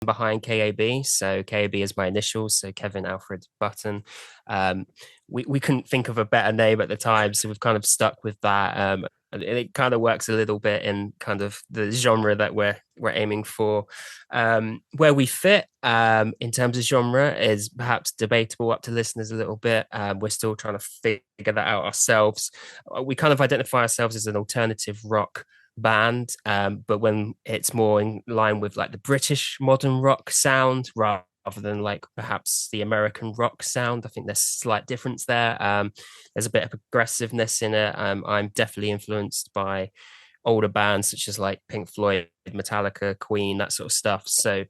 behind K.A.B. So K.A.B is my initials, so Kevin Alfred Button. Um, we couldn't think of a better name at the time, so we've kind of stuck with that. And it kind of works a little bit in kind of the genre that we're aiming for. Where we fit in terms of genre is perhaps debatable up to listeners a little bit. We're still trying to figure that out ourselves. We kind of identify ourselves as an alternative rock band, but when it's more in line with like the British modern rock sound rather than like perhaps the American rock sound. I think there's a slight difference there. There's a bit of aggressiveness in it. I'm definitely influenced by older bands such as like Pink Floyd, Metallica, Queen, that sort of stuff. So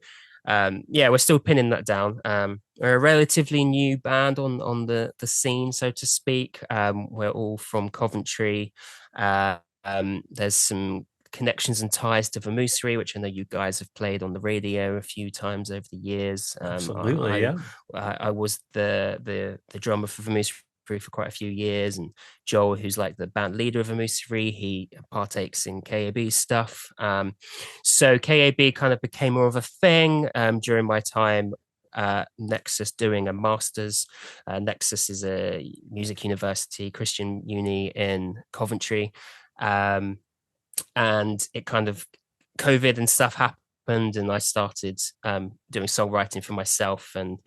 yeah, we're still pinning that down. We're a relatively new band on the scene, so to speak. We're all from Coventry. There's some connections and ties to Vermusery, which I know you guys have played on the radio a few times over the years. Absolutely, yeah. I was the drummer for Vermusery for quite a few years, and Joel, who's like the band leader of Vermusery, he partakes in K.A.B stuff. So K.A.B kind of became more of a thing during my time Nexus doing a master's. Nexus is a music university, Christian uni in Coventry. Um, and it kind of COVID and stuff happened, and I started doing songwriting for myself and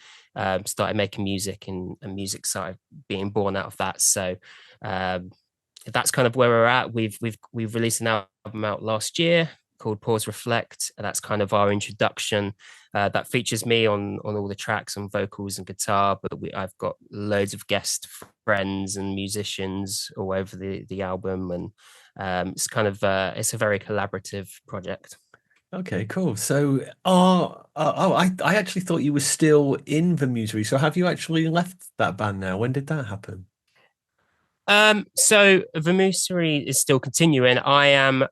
started making music, and music started being born out of that. So that's kind of where we're at. We've released an album out last year called Pause Reflect. That's kind of our introduction. That features me on all the tracks on vocals and guitar, but I've got loads of guest friends and musicians all over the album, and it's kind of it's a very collaborative project. Okay, cool. So, I actually thought you were still in the Musery. So, have you actually left that band now? When did that happen? So Vermusery is still continuing. I am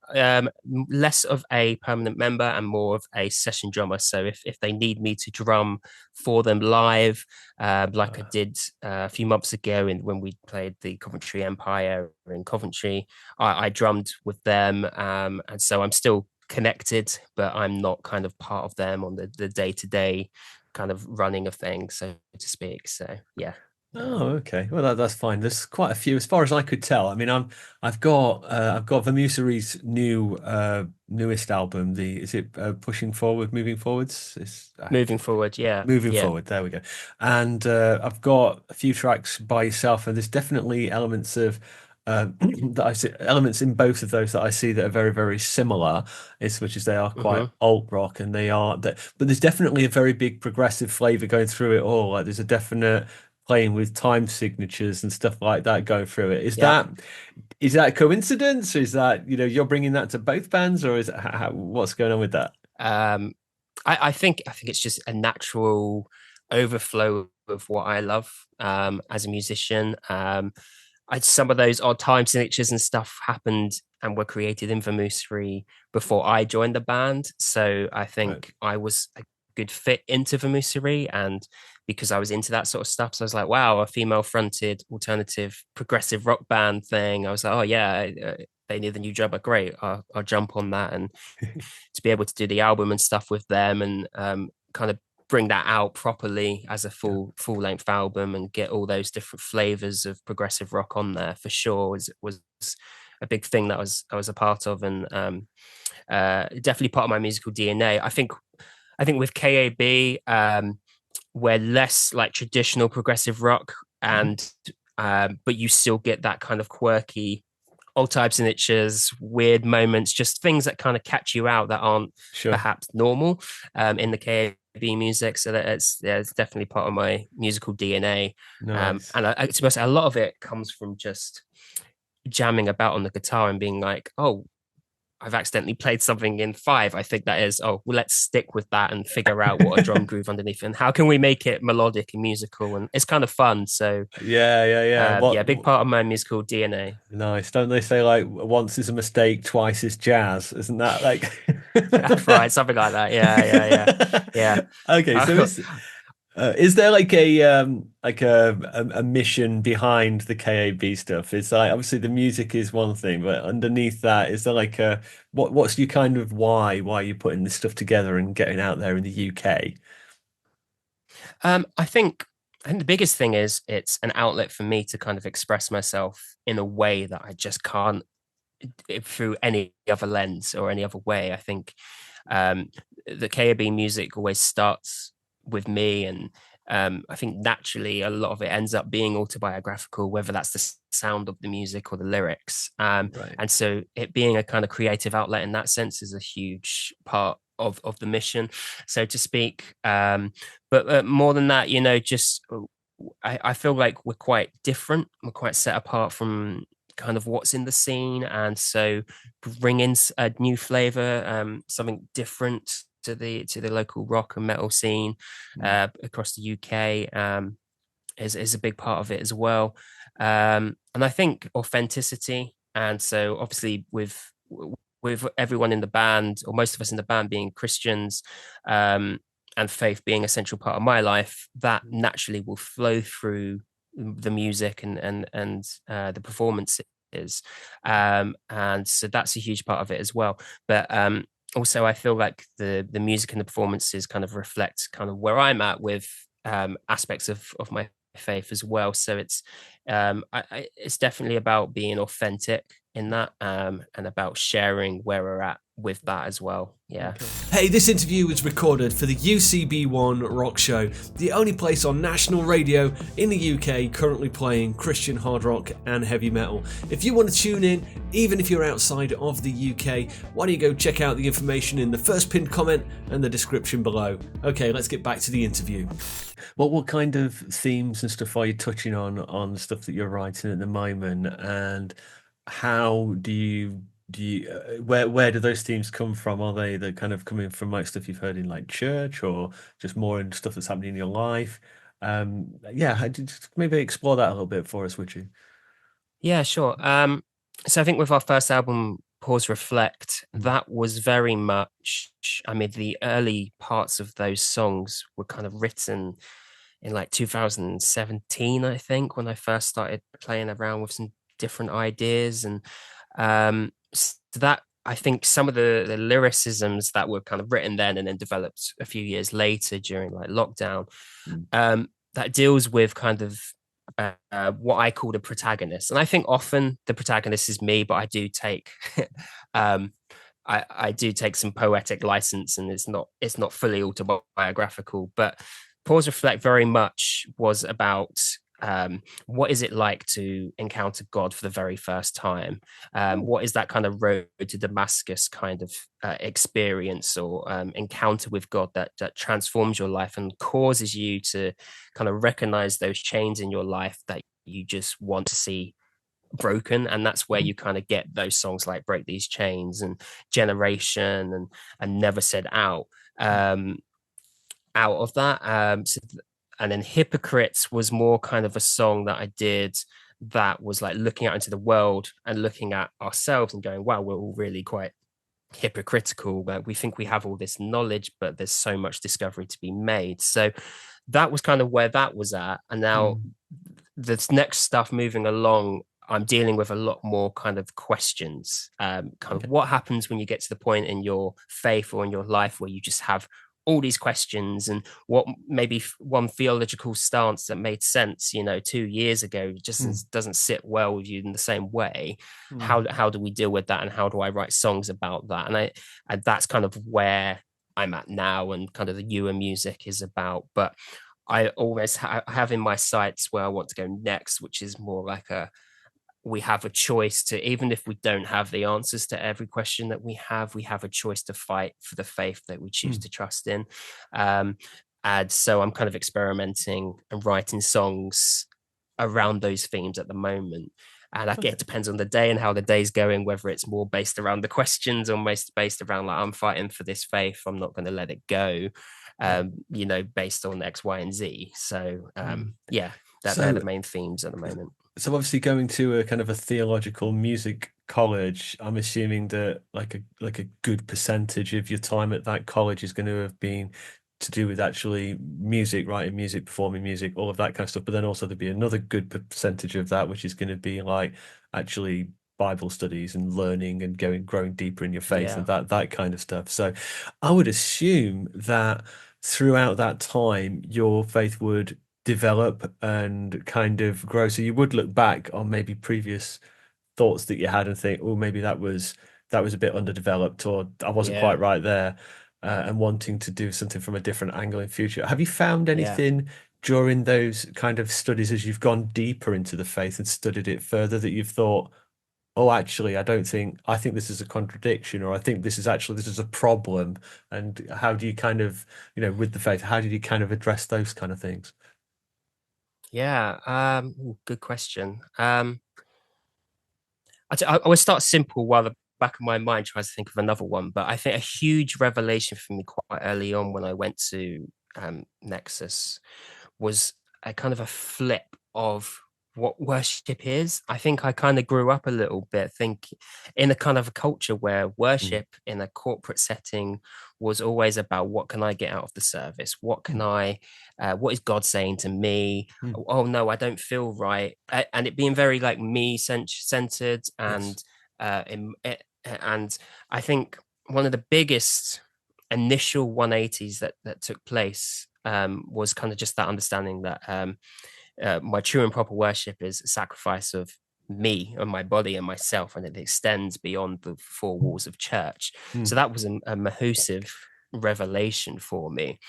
less of a permanent member and more of a session drummer. So if they need me to drum for them live, like I did a few months ago, when we played the Coventry Empire in Coventry, I drummed with them, and so I'm still connected, but I'm not kind of part of them on the day to day kind of running of things, so to speak. So yeah. Oh, okay. Well, that's fine. There's quite a few, as far as I could tell. I mean, I've got the Musery's newest album. The is it Pushing Forward, Moving Forwards? It's Moving forward, yeah, Moving yeah. Forward. There we go. And I've got a few tracks by yourself, and there's definitely elements of that I see elements in both of those that I see that are very, very similar. As much as they are quite Hmm. alt rock, and they are that, but there's definitely a very big progressive flavor going through it all. Like there's a definite playing with time signatures and stuff like that going through it. Yeah. Is that a coincidence, or is that you're bringing that to both bands, or is it what's going on with that? Um, I think it's just a natural overflow of what I love as a musician. Some of those odd time signatures and stuff happened and were created in Vermusery before I joined the band. So I Right. think I was a good fit into Vermusery, and because I was into that sort of stuff, so I was like, wow, a female fronted alternative progressive rock band thing. I was like, oh yeah, they need the new drummer, great. I'll jump on that, and to be able to do the album and stuff with them, and kind of bring that out properly as a Yeah. full length album and get all those different flavors of progressive rock on there for sure was a big thing that I was a part of, and definitely part of my musical DNA. I think with K.A.B, we're less like traditional progressive rock, Mhm. and but you still get that kind of quirky old types and itches, weird moments, just things that kind of catch you out that aren't Sure. perhaps normal in the K.A.B music. So that it's definitely part of my musical DNA. Nice. And to be honest, a lot of it comes from just jamming about on the guitar and being like, oh, I've accidentally played something in five. I think that is, oh, well, let's stick with that and figure out what a drum groove underneath and how can we make it melodic and musical. And it's kind of fun. So, Yeah, yeah, yeah. yeah, big part of my musical DNA. Nice. Don't they say like once is a mistake, twice is jazz? Isn't that like Right, something like that. Yeah, yeah, yeah, yeah. Okay, so Uh, it's Is there like a mission behind the K.A.B stuff? It's like obviously the music is one thing, but underneath that, is there like a what's your kind of why you're putting this stuff together and getting out there in the UK? I think the biggest thing is it's an outlet for me to kind of express myself in a way that I just can't through any other lens or any other way. I think um, the K.A.B music always starts with me, and I think naturally a lot of it ends up being autobiographical, whether that's the sound of the music or the lyrics. Right. And so it being a kind of creative outlet in that sense is a huge part of the mission, so to speak. But more than that, just I feel like we're quite different. We're quite set apart from kind of what's in the scene, and so bring in a new flavor, something different to the local rock and metal scene Mm. across the UK, is a big part of it as well. And I think authenticity, and so obviously with everyone in the band, or most of us in the band being Christians, um, and faith being a central part of my life, that naturally will flow through the music and the performances. And so that's a huge part of it as well. But also, I feel like the music and the performances kind of reflect kind of where I'm at with aspects of my faith as well. So it's definitely about being authentic in that, and about sharing where we're at with that as well. Yeah. Okay. Hey, this interview was recorded for the UCB1 Rock Show, the only place on national radio in the UK currently playing Christian hard rock and heavy metal. If you want to tune in, even if you're outside of the UK, why don't you go check out the information in the first pinned comment and the description below. Okay, let's get back to the interview. What kind of themes and stuff are you touching on the stuff that you're writing at the moment, and how do you where do those themes come from? Are they the kind of coming from like stuff you've heard in like church, or just more in stuff that's happening in your life? Yeah, just maybe explore that a little bit for us, would you? Yeah, sure. So I think with our first album, Pause Reflect, Mm. that was very much, I mean, the early parts of those songs were kind of written in like 2017, I think, when I first started playing around with some different ideas. And so that, I think some of the lyricisms that were kind of written then and then developed a few years later during like lockdown, Mm. that deals with kind of what I call the protagonist. And I think often the protagonist is me, but I do take um, I do take some poetic license, and it's not fully autobiographical. But Pause Reflect very much was about what is it like to encounter God for the very first time? Oh. What is that kind of road to Damascus kind of experience or encounter with God that transforms your life and causes you to kind of recognize those chains in your life that you just want to see broken. And that's where you kind of get those songs like Break These Chains and Generation and Never Said Out, um out of that. And then Hypocrites was more kind of a song that I did that was like looking out into the world and looking at ourselves and going, wow, we're all really quite hypocritical. We think we have all this knowledge, but there's so much discovery to be made. So that was kind of where that was at. And now Mm. this next stuff moving along, I'm dealing with a lot more kind of questions. Kind of Okay. what happens when you get to the point in your faith or in your life where you just have all these questions, and what maybe one theological stance that made sense, 2 years ago just Mm. doesn't sit well with you in the same way. Mm. How do we deal with that, and how do I write songs about that? And that's kind of where I'm at now, and kind of the newer music is about. But I always have in my sights where I want to go next, which is more like we have a choice to, even if we don't have the answers to every question that we have a choice to fight for the faith that we choose Mm. to trust in. Um, and so I'm kind of experimenting and writing songs around those themes at the moment. And I guess Okay. it depends on the day and how the day's going, whether it's more based around the questions or most based around like, I'm fighting for this faith, I'm not going to let it go, Right. based on X, Y, and Z. So Mm. yeah, they're So the main themes at the moment. So obviously going to a kind of a theological music college, I'm assuming that like a good percentage of your time at that college is going to have been to do with actually music, writing music, performing music, all of that kind of stuff. But then also there'd be another good percentage of that, which is going to be like actually Bible studies and learning and growing deeper in your faith and Yeah. that kind of stuff. So I would assume that throughout that time, your faith would develop and kind of grow. So you would look back on maybe previous thoughts that you had and think, oh, maybe that was a bit underdeveloped, or I wasn't quite Yeah. right there, and wanting to do something from a different angle in future. Have you found Yeah. anything during those kind of studies as you've gone deeper into the faith and studied it further that you've thought, oh, actually, I think this is a contradiction, or I think this is a problem? And how do you kind of, with the faith, how did you kind of address those kind of things? Yeah. Good question. I would start simple while the back of my mind tries to think of another one. But I think a huge revelation for me quite early on when I went to Nexus was a kind of a flip of what worship is. I think I kind of grew up a little bit think in a kind of a culture where Mm, worship in a corporate setting was always about what can I get out of the service? mm, What is God saying to me? mm. Oh no, I don't feel right. And it being very like me centered Yes. and I think one of the biggest initial 180s that took place was kind of just that understanding that my true and proper worship is a sacrifice of me and my body and myself, and it extends beyond the four walls of church. So Mm, that was a massive revelation for me.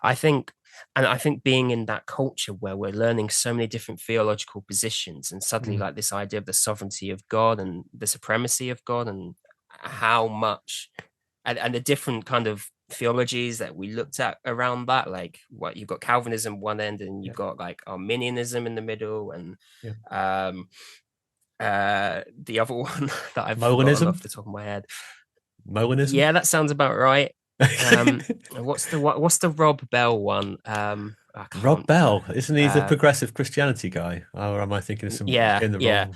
I think, and I think being in that culture where we're learning so many different theological positions, and suddenly mm, like this idea of the sovereignty of God and the supremacy of God, and how much, and the different kind of theologies that we looked at around that, like what you've got Calvinism one end, and yeah, you've got like Arminianism in the middle, and yeah. um the other one that I've forgotten Molinism? off the top of my head. Molinism? Yeah, that sounds about right. What's the Rob Bell one? I Rob can't. Bell, isn't he the Uh, progressive Christianity guy? Or am I thinking of yeah, getting the yeah. wrong?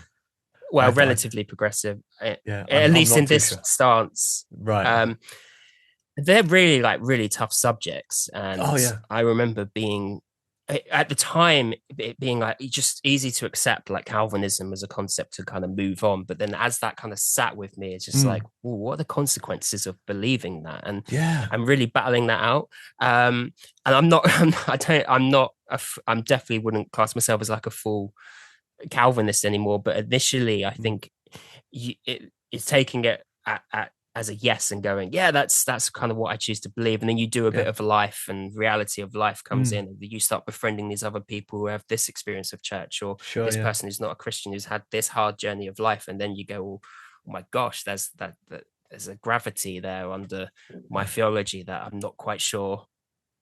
Well, relatively progressive, Yeah, at I'm least not in too this sure. stance. Right. Um, they're really like really tough subjects, Oh and yeah. I remember being at the time it being like just easy to accept like Calvinism as a concept to kind of move on, but then as that kind of sat with me, it's just like, Mm, well, what are the consequences of believing that? And yeah. I'm really battling that out. And I'm not I don't I'm not I'm definitely wouldn't class myself as like a full Calvinist anymore, but initially I Mm, think it's taking it as a yes and going, yeah, that's kind of what I choose to believe. And then you do a yeah. bit of life, and reality of life comes Mm, in, and you start befriending these other people who have this experience of church, or sure, this yeah. person who's not a Christian who's had this hard journey of life. And then you go, oh my gosh, there's a gravity there under my Yeah. theology that I'm not quite sure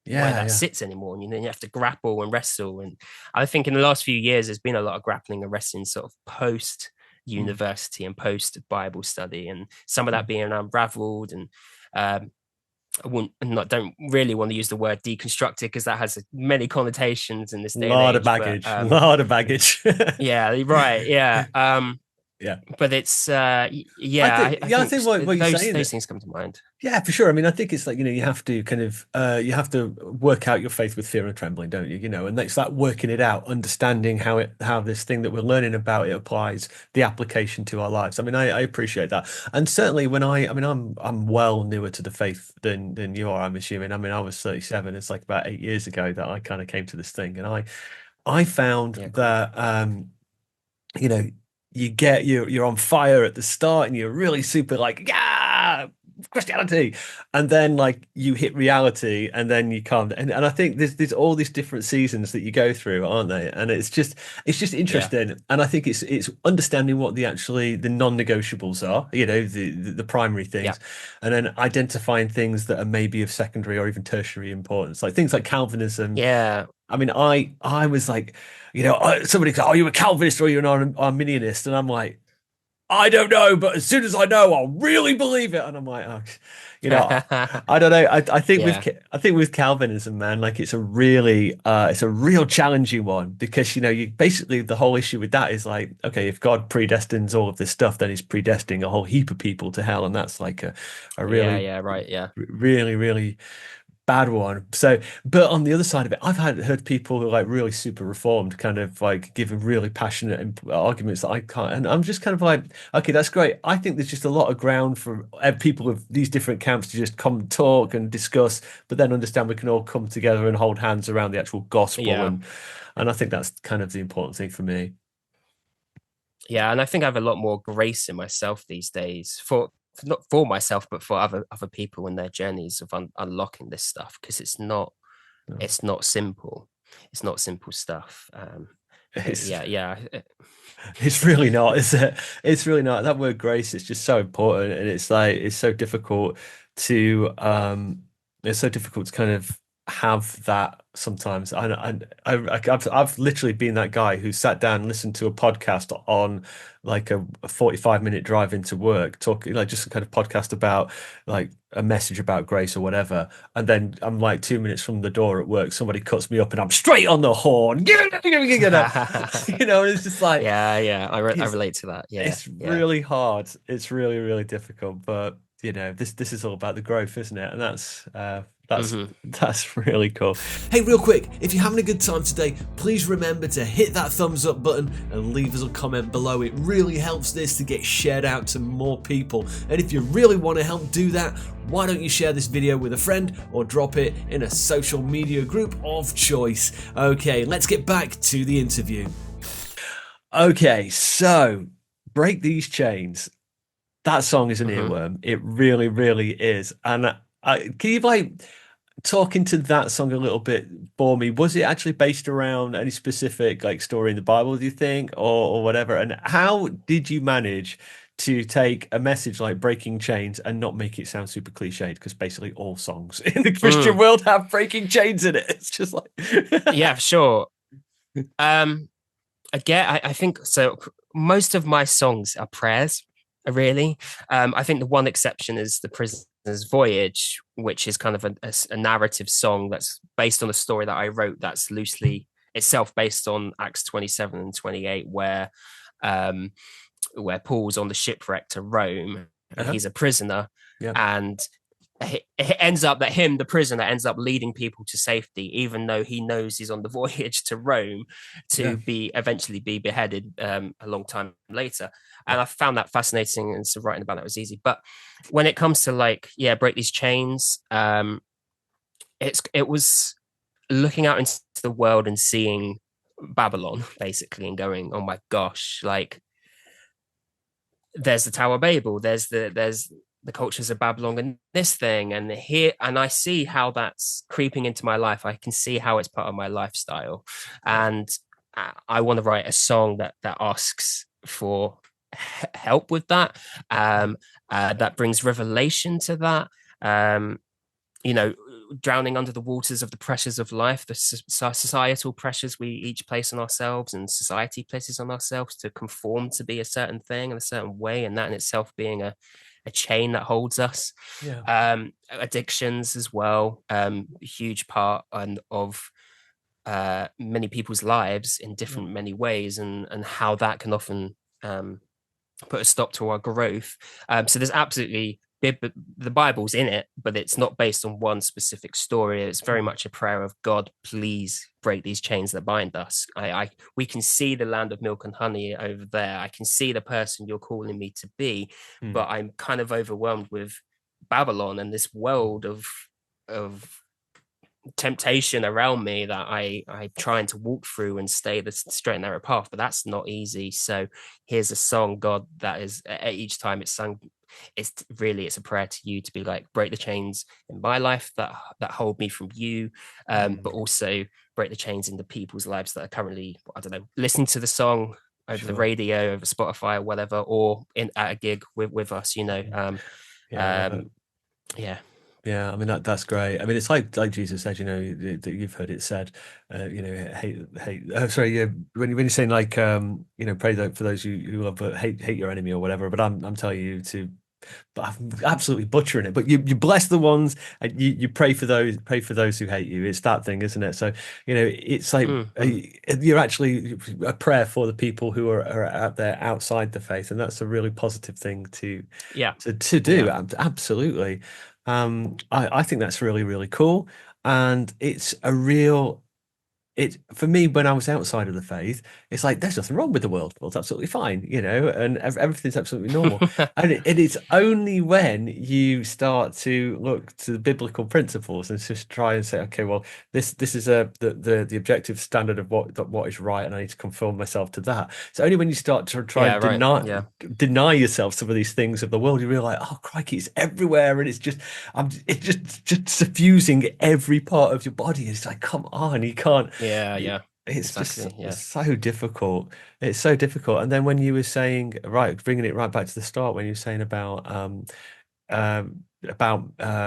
where Yeah, that yeah. sits anymore. And you have to grapple and wrestle. And I think in the last few years, there's been a lot of grappling and wrestling sort of post Mm, university and post Bible study, and some of that mm. being unraveled. And I wouldn't, not don't really want to use the word deconstructed because that has many connotations in this day and Lot of age. But baggage. Lot of baggage. yeah, right, yeah. Yeah. But it's I I think think what you're those saying. things come to mind. Yeah, for sure. I mean, I think it's like, you have to kind of you have to work out your faith with fear and trembling, don't you? And it's like working it out, understanding how this thing that we're learning about it applies, the application to our lives. I mean, I appreciate that. And certainly when I mean, I'm well newer to the faith than you are, I'm assuming. I mean, I was 37. It's like about 8 years ago that I kind of came to this thing. And I found Yeah, cool. that you know, you're on fire at the start and you're really super like, yeah, Christianity. And then like you hit reality and then you come and I think there's all these different seasons that you go through, aren't they? And it's just Yeah, interesting. And I think it's understanding what the non-negotiables are, the primary yeah, things, and then identifying things that are maybe of secondary or even tertiary importance, like things like Calvinism. yeah. I mean, I was like, somebody goes, "Oh, you a Calvinist or you're an Arminianist?" And I'm like, "I don't know, but as soon as I know, I'll really believe it." And I'm like, oh, I don't know. I think Yeah, with Calvinism, man, like it's a real challenging one because you basically the whole issue with that is like, okay, if God predestines all of this stuff, then He's predestining a whole heap of people to hell, and that's like a yeah, really, yeah, right, yeah, really, really bad one. So, but on the other side of it, I've heard people who are like really super reformed, kind of like giving really passionate arguments that I can't. And I'm just kind of like, okay, that's great. I think there's just a lot of ground for people of these different camps to just come talk and discuss, but then understand we can all come together and hold hands around the actual gospel. Yeah. And I think that's kind of the important thing for me. Yeah, and I think I have a lot more grace in myself these days for not for myself, but for other people in their journeys of unlocking this stuff, because No. it's not simple. It's not simple stuff. Yeah. It's really not, is it? It's really not. That word grace is just so important, and it's like it's so difficult to kind of have that sometimes. I've literally been that guy who sat down and listened to a podcast on like a 45-minute drive into work, talking like just a kind of podcast about like a message about grace or whatever. And then I'm like 2 minutes from the door at work, somebody cuts me up and I'm straight on the horn. You know, and it's just like yeah. I relate to that. Yeah, it's really hard. It's really, really difficult. But you know, this is all about the growth, isn't it? And that's really cool. Hey, real quick, if you're having a good time today, please remember to hit that thumbs up button and leave us a comment below. It really helps this to get shared out to more people. And if you really want to help do that, why don't you share this video with a friend or drop it in a social media group of choice? Okay, let's get back to the interview. Okay, so Break These Chains. That song is an earworm. It really, really is. And can you like talk into that song a little bit for me? Was it actually based around any specific like story in the Bible, do you think, or whatever? And how did you manage to take a message like breaking chains and not make it sound super cliched? Because basically all songs in the Christian world have breaking chains in it. It's just like yeah, sure. Again, I think so. Most of my songs are prayers, really. I think the one exception is The Prisoner's Voyage, which is kind of a narrative song that's based on a story that I wrote that's loosely itself based on Acts 27 and 28, where Paul's on the shipwreck to Rome and he's a prisoner. And it ends up that the prisoner, ends up leading people to safety, even though he knows he's on the voyage to Rome to eventually be beheaded a long time later. And I found that fascinating, and so writing about that was easy. But when it comes to like, Break These Chains, it was looking out into the world and seeing Babylon basically and going, oh my gosh, like there's the Tower of Babel, there's the cultures of Babylon and this thing, and I see how that's creeping into my life. I can see how it's part of my lifestyle, and I want to write a song that asks for help with that, that brings revelation to that. Drowning under the waters of the pressures of life, the societal pressures we each place on ourselves and society places on ourselves to conform to be a certain thing in a certain way, and that in itself being a chain that holds us. Addictions as well, a huge part of many people's lives in different many ways, and how that can often put a stop to our growth. So there's absolutely the Bible's in it, but it's not based on one specific story. It's very much a prayer of God, please break these chains that bind us. We can see the land of milk and honey over there. I can see the person you're calling me to be, but I'm kind of overwhelmed with Babylon and this world of temptation around me that I'm trying to walk through and stay the straight and narrow path, but that's not easy. So here's a song, God, that is each time it's sung, it's a prayer to you to be like, break the chains in my life that hold me from you, but also break the chains in the people's lives that are currently, I don't know, listening to the song over the radio, over Spotify or whatever, or at a gig with us, Yeah, I mean that's great. I mean, it's like Jesus said, that you've heard it said, hate. Sorry, yeah. When you're saying like, pray for those who love, but hate your enemy or whatever. But I'm telling you to, but I'm absolutely butchering it. But you bless the ones, and you pray for those who hate you. It's that thing, isn't it? So it's like you're actually a prayer for the people who are out there outside the faith, and that's a really positive thing to do. Yeah. Absolutely. I think that's really, really cool. And it's a real it for me when I was outside of the faith, it's like there's nothing wrong with the world. Well, it's absolutely fine, and everything's absolutely normal. And it's only when you start to look to the biblical principles and just try and say, okay, well, this is the objective standard of what is right, and I need to conform myself to that. It's only when you start to try Yeah, and right. Yeah. deny yourself some of these things of the world, you realize, oh crikey, it's everywhere, and it's just suffusing every part of your body. It's like, come on, you can't. Yeah, yeah. It's just Exactly. Yeah. so difficult. It's so difficult. And then when you were saying, right, bringing it right back to the start, when you were saying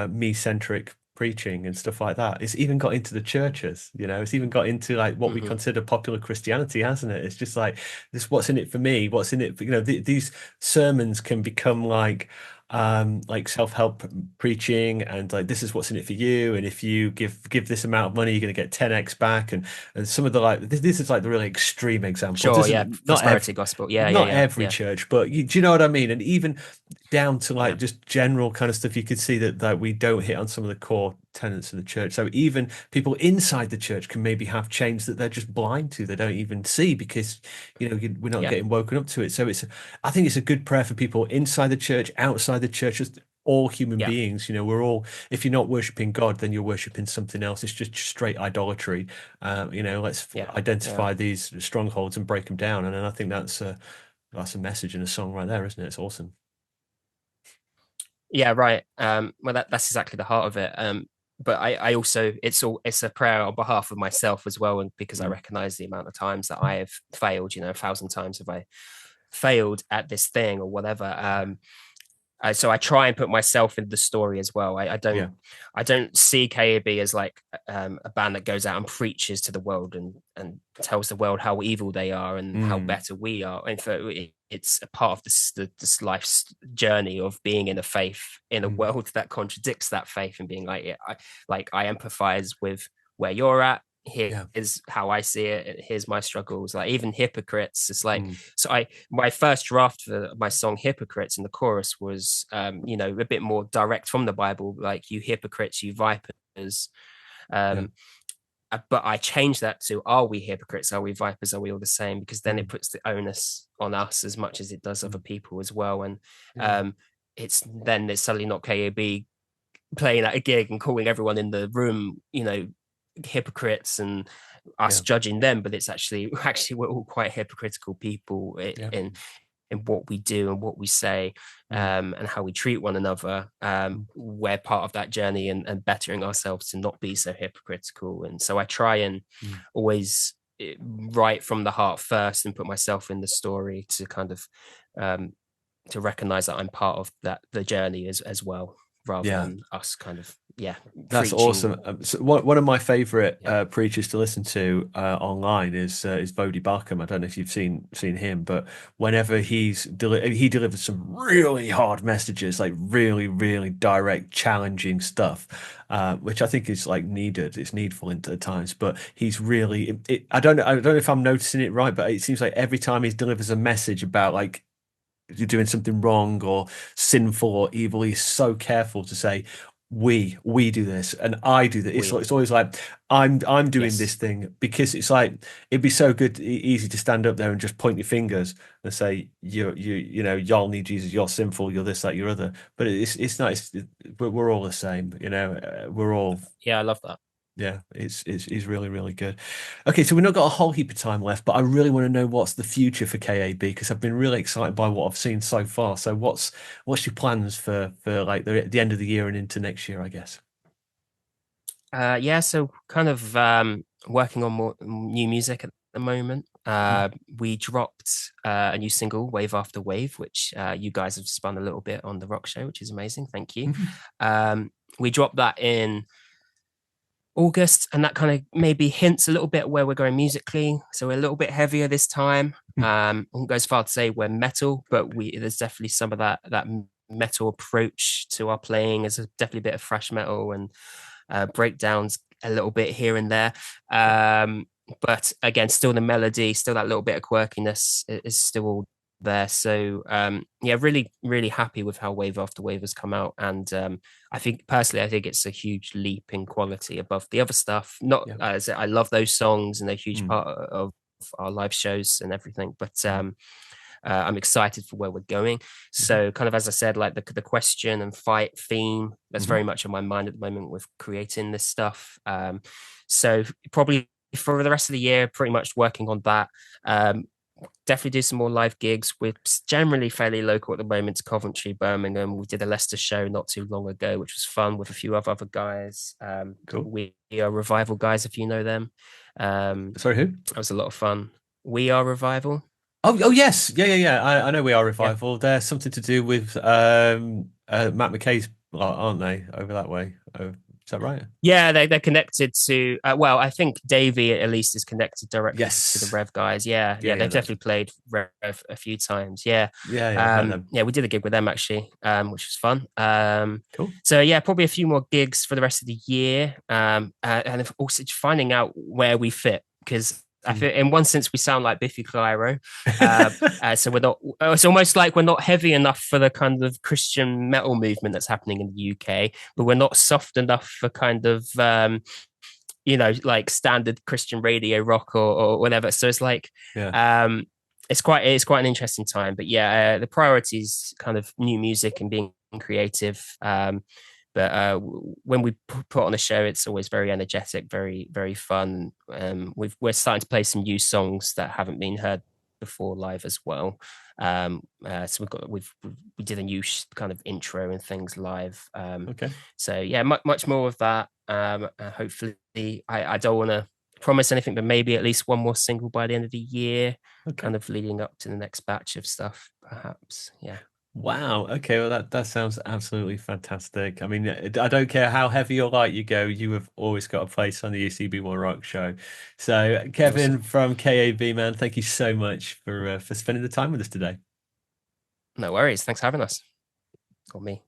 me-centric preaching and stuff like that, it's even got into the churches, it's even got into like what we Hmm. consider popular Christianity, hasn't it? It's just like this, what's in it for me? What's in it for, these sermons can become like self-help preaching, and like this is what's in it for you, and if you give this amount of money you're going to get 10x back, and some of the like this is like the really extreme examples. Sure. This Yeah. is Prosperity gospel. Yeah. Yeah. not Yeah. every Yeah. church, but do you know what I mean? And even down to like Yeah. just general kind of stuff, you could see that we don't hit on some of the core tenets of the church. So even people inside the church can maybe have change that they're just blind to, they don't even see, because we're not Yeah. getting woken up to it. So I think it's a good prayer for people inside the church, outside the church, just all human Yeah. beings. We're all, if you're not worshiping God, then you're worshiping something else. It's just straight idolatry. Let's Yeah. Yeah. identify these strongholds and break them down. And then I think that's a message in a song right there, isn't it? It's awesome. Yeah, right. Well, that's exactly the heart of it. But I also it's a prayer on behalf of myself as well, and because I Mm. recognize the amount of times that I have failed. 1,000 times have I failed at this thing or whatever. So I try and put myself in the story as well. Yeah. I don't see K.A.B as like a band that goes out and preaches to the world and tells the world how evil they are and how Mm. better we are. And it's a part of this life's journey of being in a faith in a Mm. world that contradicts that faith, and being like, I empathize with where you're at. Yeah. Here's how I see it. Here's my struggles. Like even hypocrites. It's like, Mm. so my first draft for my song Hypocrites in the chorus was a bit more direct from the Bible, like you hypocrites, you vipers. Yeah. Um, but I changed that to, are we hypocrites? Are we vipers? Are we all the same? Because then it Mm. puts the onus on us as much as it does other Mm. people as well. And Yeah. it's suddenly not K.A.B playing at a gig and calling everyone in the room, hypocrites, and us Yeah. judging them, but it's actually we're all quite hypocritical people Yeah. in what we do and what we say, Mm. and how we treat one another. Mm. We're part of that journey and bettering ourselves to not be so hypocritical. And so I try and Mm. always write from the heart first and put myself in the story to kind of to recognize that I'm part of the journey as well, rather Yeah. than us kind of That's preaching. awesome. So one of my favorite Yeah. preachers to listen to online is Bodie Barkham. I don't know if you've seen him, but whenever he delivers some really hard messages, like really, really direct, challenging stuff, which I think is like needed. It's needful at times. But he's really, I don't know if I'm noticing it right, but it seems like every time he delivers a message about like you're doing something wrong or sinful or evil, he's so careful to say, we do this and I do that. We It's always like I'm doing this Yes. thing, because it's like it'd be so good easy to stand up there and just point your fingers and say y'all need Jesus, you're sinful, you're this, that, you're other. But it's not. We're all the same. We're all. Yeah, I love that. Yeah, it's really, really good. Okay, so we've not got a whole heap of time left, but I really want to know what's the future for K.A.B, because I've been really excited by what I've seen so far. So what's your plans for like the end of the year and into next year, I guess? Yeah, so kind of working on more new music at the moment. Mm. We dropped a new single, Wave After Wave, which you guys have spun a little bit on the rock show, which is amazing. Thank you. Mhm. We dropped that in August, and that kind of maybe hints a little bit where we're going musically. So we're a little bit heavier this time. I won't go as far to say we're metal, but there's definitely some of that metal approach to our playing. There's definitely a bit of thrash metal and breakdowns a little bit here and there. But again, still the melody, still that little bit of quirkiness is still all there. So yeah, really, really happy with how Wave After Wave has come out. And I think it's a huge leap in quality above the other stuff. Not as I love those songs and they're a huge part of our live shows and everything, but I'm excited for where we're going. So kind of, as I said, like the question and fight theme, that's very much on my mind at the moment with creating this stuff. So probably for the rest of the year, pretty much working on that. Definitely do some more live gigs. We're generally fairly local at the moment to Coventry, Birmingham. We did a Leicester show not too long ago, which was fun with a few other guys. Cool. We Are Revival guys, if you know them. Sorry, who? That was a lot of fun. We Are Revival. Oh yes, yeah. I know We Are Revival. Yeah. They're something to do with Matt McKay's, aren't they? Over that way. Is that right? Yeah, they're connected to. Well, I think Davey at least is connected directly to the Rev guys. Yeah, they've definitely played Rev a few times. Yeah. We did a gig with them actually, which was fun. Cool. So yeah, probably a few more gigs for the rest of the year, and also finding out where we fit, because I feel in one sense we sound like Biffy Clyro, so we're not. It's almost like we're not heavy enough for the kind of Christian metal movement that's happening in the UK, but we're not soft enough for kind of like standard Christian radio rock or whatever. So it's like it's quite an interesting time. But yeah, the priority is kind of new music and being creative. But when we put on a show, it's always very energetic, very, very fun. We're starting to play some new songs that haven't been heard before live as well. So we did a new kind of intro and things live. Okay. So yeah, much more of that. Hopefully, I don't want to promise anything, but maybe at least one more single by the end of the year, kind of leading up to the next batch of stuff, perhaps. Yeah. Wow. Okay. Well, that sounds absolutely fantastic. I mean, I don't care how heavy or light you go, you have always got a place on the UCB1 Rock Show. So, Kevin from K.A.B, man, thank you so much for spending the time with us today. No worries. Thanks for having us. Or me.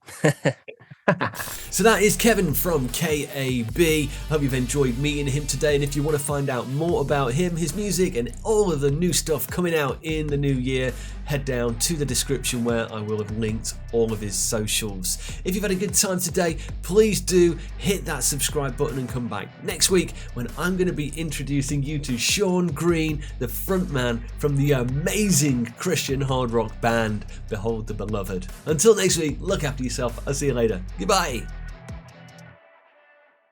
So that is Kevin from K.A.B. Hope you've enjoyed meeting him today, and if you want to find out more about him, his music and all of the new stuff coming out in the new year, head down to the description where I will have linked all of his socials. If you've had a good time today, please do hit that subscribe button and come back next week when I'm going to be introducing you to Sean Green, the frontman from the amazing Christian hard rock band Behold the Beloved. Until next week, look after yourself. I'll see you later. Goodbye.